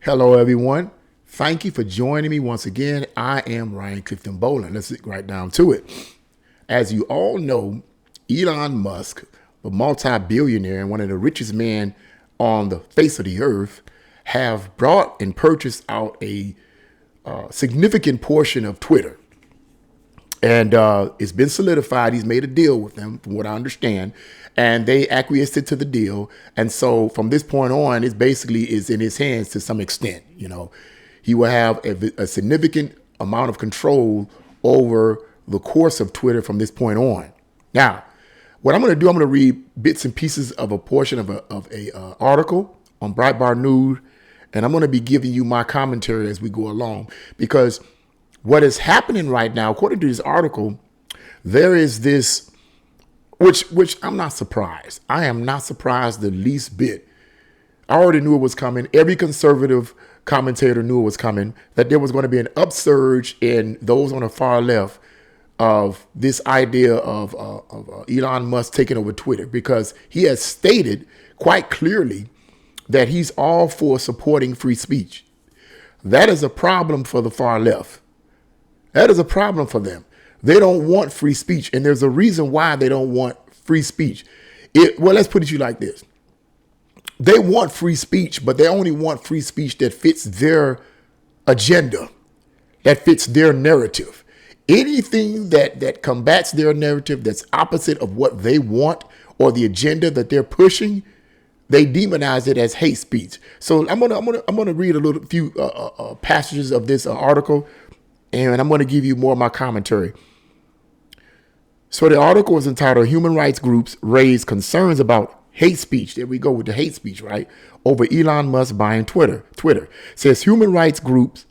Hello, everyone. Thank you for joining me once again. I am Ryan Clifton Boland. Let's get right down to it. As you all know, Elon Musk, a multi-billionaire and one of the richest men on the face of the earth, have brought and purchased out a significant portion of Twitter. And it's been solidified. He's made a deal with them, from what I understand, and they acquiesced to the deal. And so from this point on, it basically is in his hands to some extent. You know, he will have a significant amount of control over the course of Twitter from this point on. Now, what I'm going to do, I'm going to read bits and pieces of a portion of a article on Breitbart News, and I'm going to be giving you my commentary as we go along, because what is happening right now, according to this article, there is this, which I'm not surprised. I am not surprised the least bit. I already knew it was coming. Every conservative commentator knew it was coming, that there was going to be an upsurge in those on the far left of this idea of Elon Musk taking over Twitter, because he has stated quite clearly that he's all for supporting free speech. That is a problem for the far left. That is a problem for them. They don't want free speech. And there's a reason why they don't want free speech. Well, let's put it to you like this. They want free speech, but they only want free speech that fits their agenda, that fits their narrative. Anything that combats their narrative, that's opposite of what they want or the agenda that they're pushing, they demonize it as hate speech. So I'm gonna read a few passages of this article, and I'm going to give you more of my commentary. So the article is entitled "Human Rights Groups Raise Concerns About Hate Speech." There we go with the hate speech, right? Over Elon Musk buying Twitter. It says human rights groups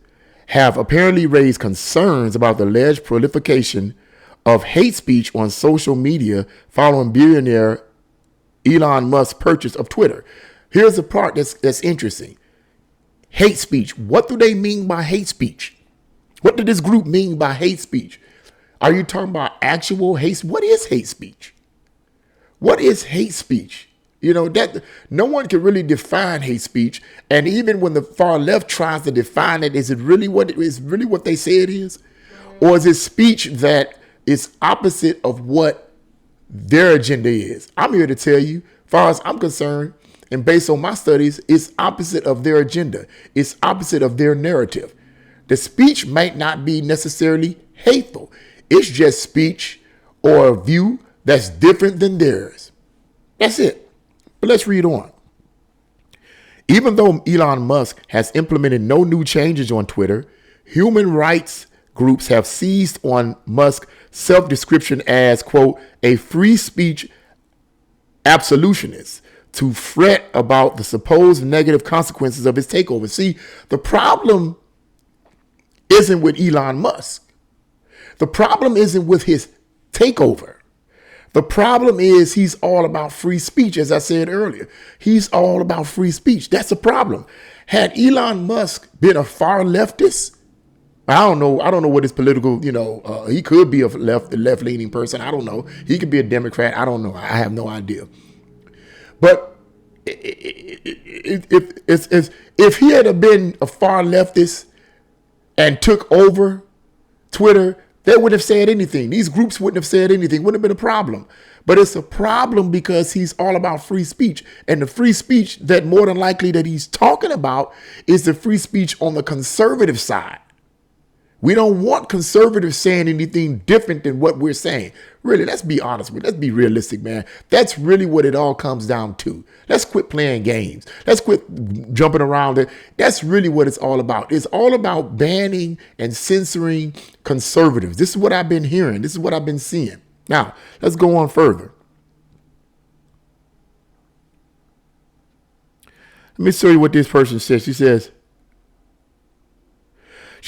have apparently raised concerns about the alleged proliferation of hate speech on social media following billionaire Elon Musk's purchase of Twitter. Here's the part that's interesting. Hate speech. What do they mean by hate speech? What did this group mean by hate speech? Are you talking about actual hate? What is hate speech? What is hate speech? You know, that no one can really define hate speech. And even when the far left tries to define it, is it really what they say it is? Or is it speech that is opposite of what their agenda is? I'm here to tell you, as far as I'm concerned, and based on my studies, it's opposite of their agenda. It's opposite of their narrative. The speech might not be necessarily hateful. It's just speech or a view that's different than theirs. That's it. But let's read on. Even though Elon Musk has implemented no new changes on Twitter, human rights groups have seized on Musk's self-description as, quote, a free speech absolutionist to fret about the supposed negative consequences of his takeover. See, the problem isn't with Elon Musk. The problem isn't with his takeover. The problem is he's all about free speech, as I said earlier. He's all about free speech. That's a problem. Had Elon Musk been a far leftist, I don't know what his political, he could be a left-leaning person. I don't know. He could be a Democrat. I don't know. I have no idea. But if he had been a far leftist and took over Twitter, they wouldn't have said anything. These groups wouldn't have said anything. Wouldn't have been a problem. But it's a problem because he's all about free speech. And the free speech that more than likely that he's talking about is the free speech on the conservative side. We don't want conservatives saying anything different than what we're saying. Really, let's be honest with it. Let's be realistic, man. That's really what it all comes down to. Let's quit playing games. Let's quit jumping around it. That's really what it's all about. It's all about banning and censoring conservatives. This is what I've been hearing. This is what I've been seeing. Now, let's go on further. Let me show you what this person says. She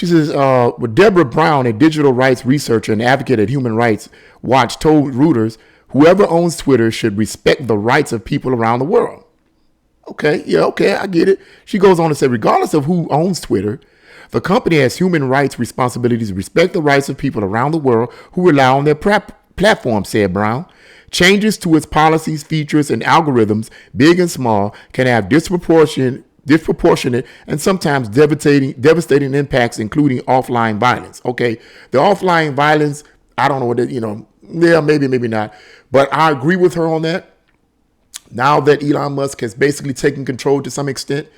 says, with Deborah Brown, a digital rights researcher and advocate at Human Rights Watch, told Reuters, whoever owns Twitter should respect the rights of people around the world. Okay, I get it. She goes on to say, regardless of who owns Twitter, the company has human rights responsibilities to respect the rights of people around the world who rely on their platform, said Brown. Changes to its policies, features, and algorithms, big and small, can have disproportionate disproportionate, and sometimes devastating impacts, including offline violence. Okay, the offline violence, I don't know what it, yeah, maybe not, but I agree with her on that. Now that Elon Musk has basically taken control to some extent,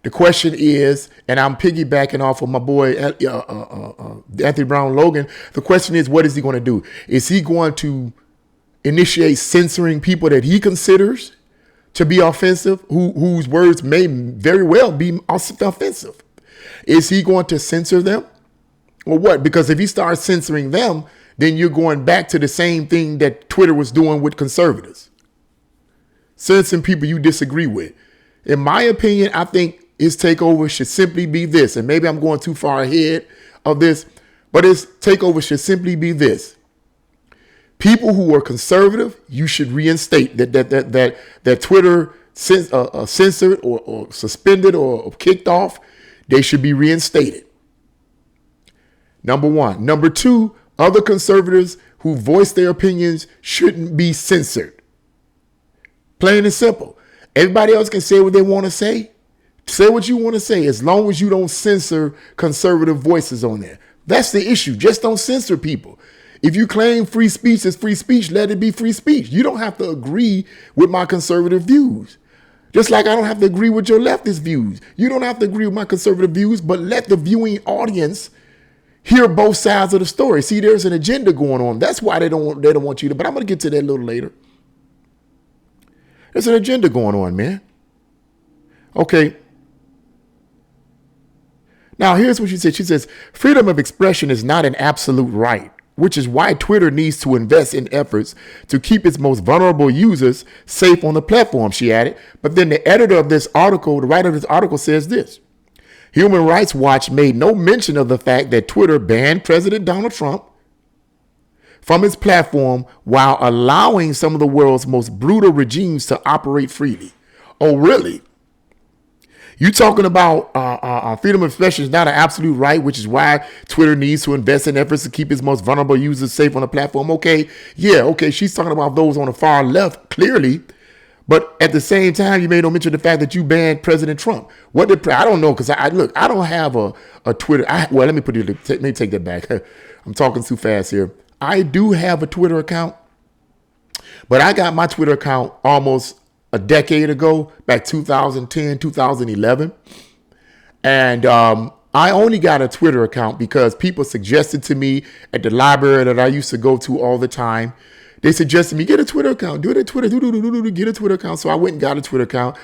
the question is, and I'm piggybacking off of my boy Anthony Brown Logan. The question is, what is he going to do? Is he going to initiate censoring people that he considers to be offensive, whose words may very well be offensive? Is he going to censor them or what? Because if he starts censoring them, then you're going back to the same thing that Twitter was doing with conservatives, censoring people you disagree with. In my opinion, I think his takeover should simply be this, and maybe I'm going too far ahead of this, but his takeover should simply be this. People who are conservative, you should reinstate that Twitter censored or suspended or kicked off. They should be reinstated. Number one. Number two, other conservatives who voice their opinions shouldn't be censored. Plain and simple. Everybody else can say what they want to say. Say what you want to say as long as you don't censor conservative voices on there. That's the issue. Just don't censor people. If you claim free speech is free speech, let it be free speech. You don't have to agree with my conservative views. Just like I don't have to agree with your leftist views. You don't have to agree with my conservative views, but let the viewing audience hear both sides of the story. See, there's an agenda going on. That's why they don't want you to, but I'm going to get to that a little later. There's an agenda going on, man. Okay. Now, here's what she said. She says, freedom of expression is not an absolute right, which is why Twitter needs to invest in efforts to keep its most vulnerable users safe on the platform, she added. But then the editor of this article, the writer of this article says this. Human Rights Watch made no mention of the fact that Twitter banned President Donald Trump from its platform while allowing some of the world's most brutal regimes to operate freely. Oh, really? You talking about freedom of expression is not an absolute right, which is why Twitter needs to invest in efforts to keep its most vulnerable users safe on the platform. Okay, yeah, okay. She's talking about those on the far left, clearly. But at the same time, you made no mention of the fact that you banned President Trump. I don't know, because I don't have a Twitter. Let me take that back. I'm talking too fast here. I do have a Twitter account, but I got my Twitter account almost a decade ago, back 2010, 2011. And I only got a Twitter account because people suggested to me at the library that I used to go to all the time. They suggested me, get a Twitter account, get a Twitter account. So I went and got a Twitter account.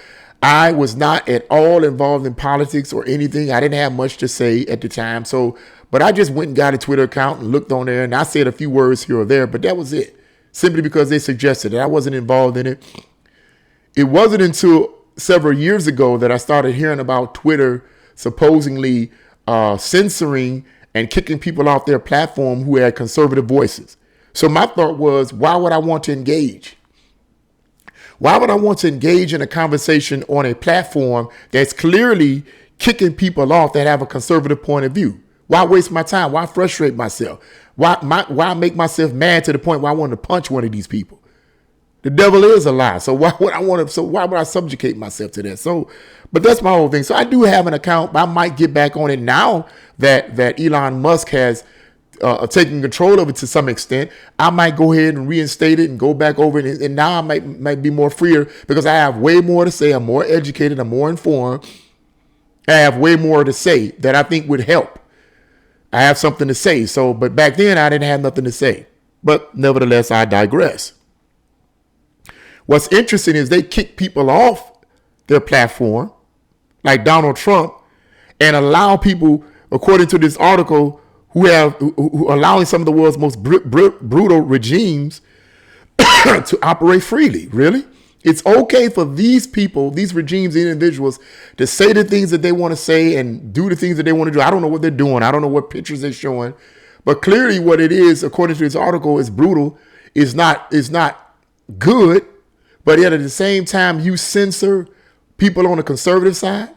I was not at all involved in politics or anything. I didn't have much to say at the time. But I just went and got a Twitter account and looked on there, and I said a few words here or there, but that was it. Simply because they suggested it. I wasn't involved in it. It wasn't until several years ago that I started hearing about Twitter supposedly censoring and kicking people off their platform who had conservative voices. So my thought was, why would I want to engage? Why would I want to engage in a conversation on a platform that's clearly kicking people off that have a conservative point of view? Why waste my time? Why frustrate myself? Why make myself mad to the point where I want to punch one of these people? The devil is a lie. So why would I subjugate myself to that? But that's my whole thing. So I do have an account, but I might get back on it now that Elon Musk has taking control of it to some extent. I might go ahead and reinstate it and go back over it. And now I might be more freer because I have way more to say. I'm more educated. I'm more informed. I have way more to say that I think would help. I have something to say. But back then I didn't have nothing to say. But nevertheless, I digress. What's interesting is they kick people off their platform, like Donald Trump, and allow people, according to this article, who allowing some of the world's most brutal regimes to operate freely. Really? It's okay for these people, these regimes, individuals, to say the things that they want to say and do the things that they want to do. I don't know what they're doing. I don't know what pictures they're showing. But clearly what it is, according to this article, is brutal, is not good. But yet at the same time, you censor people on the conservative side.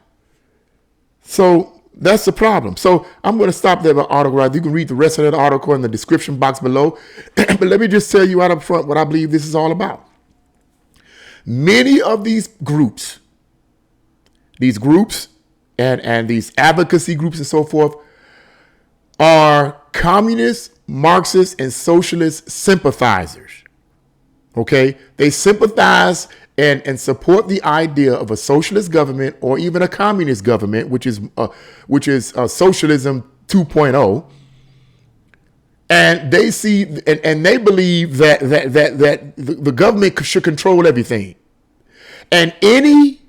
So that's the problem. So I'm going to stop there with the article. Right? You can read the rest of that article in the description box below. But let me just tell you right up front what I believe this is all about. Many of these groups these groups and these advocacy groups and so forth are communist, Marxist, and socialist sympathizers. Okay, they sympathize and support the idea of a socialist government or even a communist government, which is socialism 2.0. And they see and they believe that the government should control everything. And any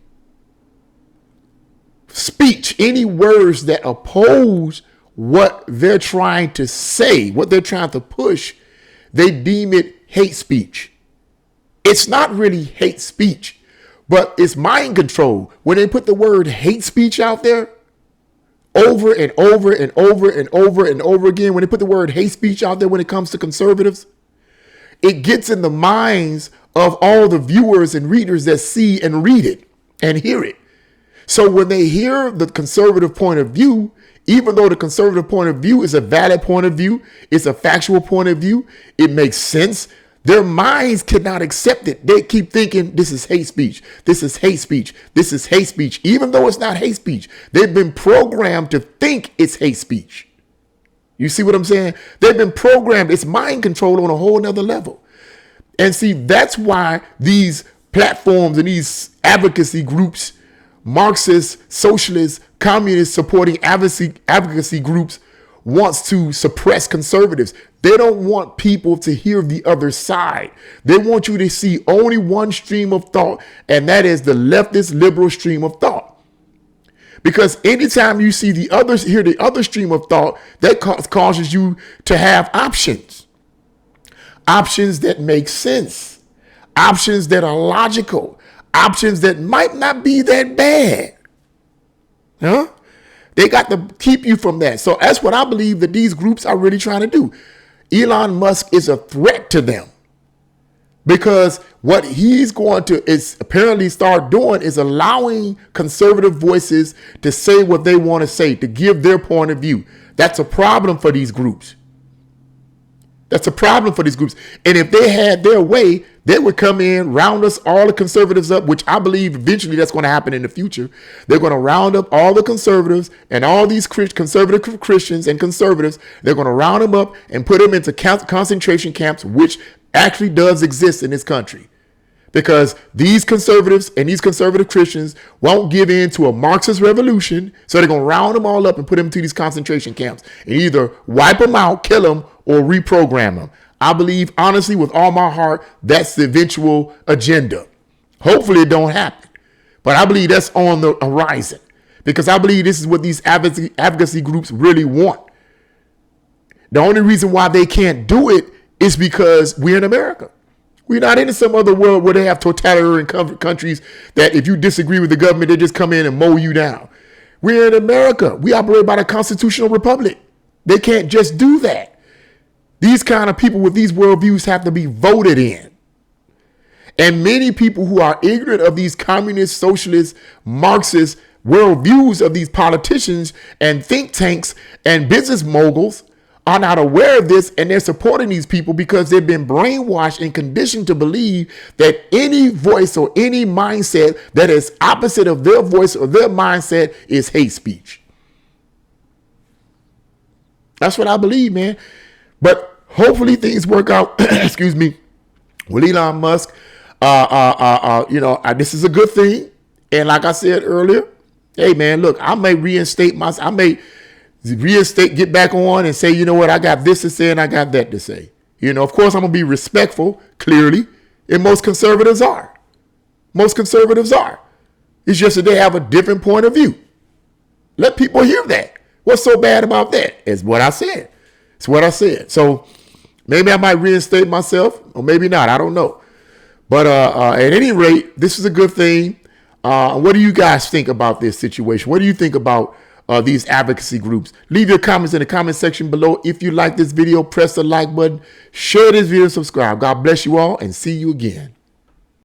speech, any words that oppose what they're trying to say, what they're trying to push, they deem it hate speech. It's not really hate speech, but it's mind control. When they put the word hate speech out there over and over and over and over and over again, when they put the word hate speech out there when it comes to conservatives, it gets in the minds of all the viewers and readers that see and read it and hear it. So when they hear the conservative point of view, even though the conservative point of view is a valid point of view, it's a factual point of view, it makes sense, their minds cannot accept it. They keep thinking this is hate speech. This is hate speech. This is hate speech, even though it's not hate speech. They've been programmed to think it's hate speech. You see what I'm saying? They've been programmed. It's mind control on a whole nother level. And see, that's why these platforms and these advocacy groups, Marxist, socialist, communist supporting advocacy groups wants to suppress conservatives. They don't want people to hear the other side. They want you to see only one stream of thought, and that is the leftist liberal stream of thought. Because anytime you see hear the other stream of thought, that causes you to have options. Options that make sense. Options that are logical. Options that might not be that bad. Huh? They got to keep you from that. So that's what I believe that these groups are really trying to do. Elon Musk is a threat to them because what he's going to is apparently start doing is allowing conservative voices to say what they want to say, to give their point of view. That's a problem for these groups. That's a problem for these groups. And if they had their way, they would come in, round us all the conservatives up, which I believe eventually that's going to happen in the future. They're going to round up all the conservatives and all these conservative Christians and conservatives. They're going to round them up and put them into concentration camps, which actually does exist in this country. Because these conservatives and these conservative Christians won't give in to a Marxist revolution. So they're going to round them all up and put them into these concentration camps and either wipe them out, kill them, or reprogram them. I believe, honestly, with all my heart, that's the eventual agenda. Hopefully it don't happen. But I believe that's on the horizon. Because I believe this is what these advocacy groups really want. The only reason why they can't do it is because we're in America. We're not in some other world where they have totalitarian countries that if you disagree with the government, they just come in and mow you down. We're in America. We operate by the constitutional republic. They can't just do that. These kind of people with these worldviews have to be voted in. And many people who are ignorant of these communist, socialist, Marxist worldviews of these politicians and think tanks and business moguls are not aware of this, and they're supporting these people because they've been brainwashed and conditioned to believe that any voice or any mindset that is opposite of their voice or their mindset is hate speech. That's what I believe, man. But hopefully things work out, excuse me, with Elon Musk. This is a good thing. And like I said earlier, hey, man, look, I may reinstate myself. I may get back on and say, you know what, I got this to say and I got that to say. You know, of course, I'm going to be respectful, clearly. And most conservatives are. Most conservatives are. It's just that they have a different point of view. Let people hear that. What's so bad about that? It's what I said. It's what I said. So maybe I might reinstate myself or maybe not. I don't know. But at any rate, this is a good thing. What do you guys think about this situation? What do you think about these advocacy groups? Leave your comments in the comment section below. If you like this video, press the like button, share this video, subscribe. God bless you all and see you again.